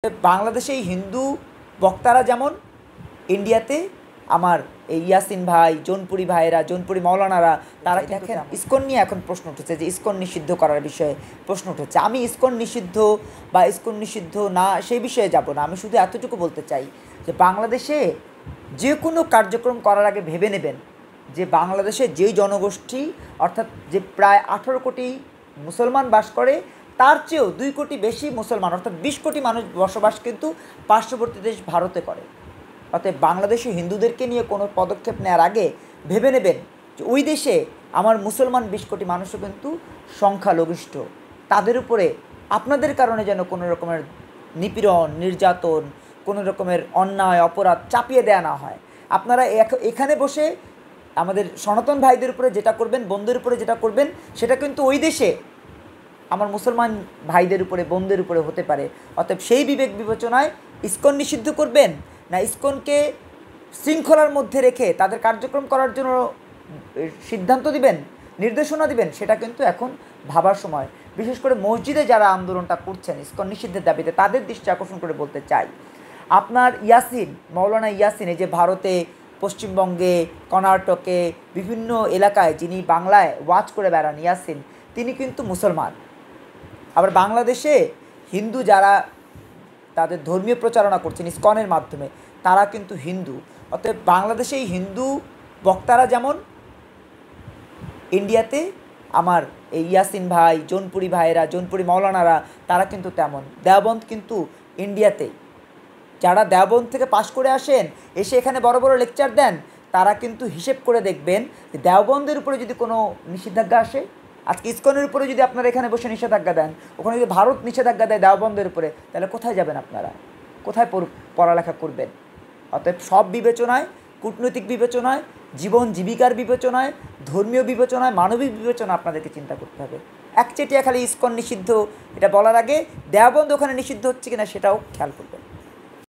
বাংলাদেশে হিন্দু বক্তারা যেমন ইন্ডিয়াতে আমার এই ইয়াসিন ভাই, জৌনপুরি ভাইয়েরা, জৌনপুরি মৌলানারা তারা দেখেন ইসকন নিয়ে এখন প্রশ্ন উঠেছে যে ইসকন নিষিদ্ধ করার বিষয়ে প্রশ্ন উঠেছে। আমি ইসকন নিষিদ্ধ বা ইসকন নিষিদ্ধ না সেই বিষয়ে যাব না। আমি শুধু এতটুকু বলতে চাই যে বাংলাদেশে যে কোনো কার্যক্রম করার আগে ভেবে নেবেন যে বাংলাদেশে যেই জনগোষ্ঠী অর্থাৎ যে প্রায় 18 কোটি মুসলমান বাস করে তার চেয়েও 2 কোটি বেশি মুসলমান অর্থাৎ 20 কোটি মানুষ বসবাস কিন্তু পার্শ্ববর্তী দেশ ভারতে করে। অতএব বাংলাদেশি হিন্দুদেরকে নিয়ে কোনো পদক্ষেপ নেওয়ার আগে ভেবে নেবেন যে ওই দেশে আমার মুসলমান 20 কোটি মানুষও কিন্তু সংখ্যালঘিষ্ঠ। তাদের উপরে আপনাদের কারণে যেন কোনো রকমের নিপীড়ন, নির্যাতন, কোনো রকমের অন্যায় অপরাধ চাপিয়ে দেওয়া না হয়। আপনারা এখানে বসে আমাদের সনাতন ভাইদের উপরে যেটা করবেন, বোনদের উপরে যেটা করবেন, সেটা কিন্তু ওই দেশে আমার মুসলমান ভাইদের উপরে, বোনদের উপরে হতে পারে। অতএব সেই বিবেক বিবেচনায় ইসকন নিষিদ্ধ করবেন না ইসকনকে শৃঙ্খলার মধ্যে রেখে তাদের কার্যক্রম করার জন্য সিদ্ধান্ত দিবেন, নির্দেশনা দিবেন, সেটা কিন্তু এখন ভাবার সময়। বিশেষ করে মসজিদে যারা আন্দোলনটা করছেন ইসকন নিষিদ্ধের দাবিতে, তাদের দৃষ্টি আকর্ষণ করে বলতে চাই, আপনার ইয়াসিন, মৌলানা ইয়াসিন, এই যে ভারতে, পশ্চিমবঙ্গে, কর্ণাটকে বিভিন্ন এলাকায় যিনি বাংলায় ওয়াজ করে বেড়ান ইয়াসিন, তিনি কিন্তু মুসলমান। আবার বাংলাদেশে হিন্দু যারা তাদের ধর্মীয় প্রচারণা করছেন ইসকনের মাধ্যমে, তারা কিন্তু হিন্দু। অতএব বাংলাদেশেই হিন্দু বক্তারা যেমন ইন্ডিয়াতে আমার এই ইয়াসিন ভাই, জৌনপুরি ভাইয়েরা, জৌনপুরি মৌলানারা তারা কিন্তু তেমন। দেওবন্দ কিন্তু ইন্ডিয়াতেই। যারা দেওবন্দ থেকে পাশ করে আসেন, এসে এখানে বড় বড় লেকচার দেন, তারা কিন্তু হিসেব করে দেখবেন যে দেওবন্দের উপরে যদি কোনো নিষেধাজ্ঞা আসে, আজকে ইসকনের উপরে যদি আপনারা এখানে বসে নিষেধাজ্ঞা দেন, ওখানে যদি ভারত নিষেধাজ্ঞা দেয় দেওবন্দের উপরে, তাহলে কোথায় যাবেন আপনারা? কোথায় পড়ালেখা করবেন? অতএব সব বিবেচনায়, কূটনৈতিক বিবেচনায়, জীবন জীবিকার বিবেচনায়, ধর্মীয় বিবেচনায়, মানবিক বিবেচনা আপনাদেরকে চিন্তা করতে হবে। একচেটিয়া খালি ইসকন নিষিদ্ধ এটা বলার আগে দেওবন্দ ওখানে নিষিদ্ধ হচ্ছে কিনা সেটাও খেয়াল করবেন।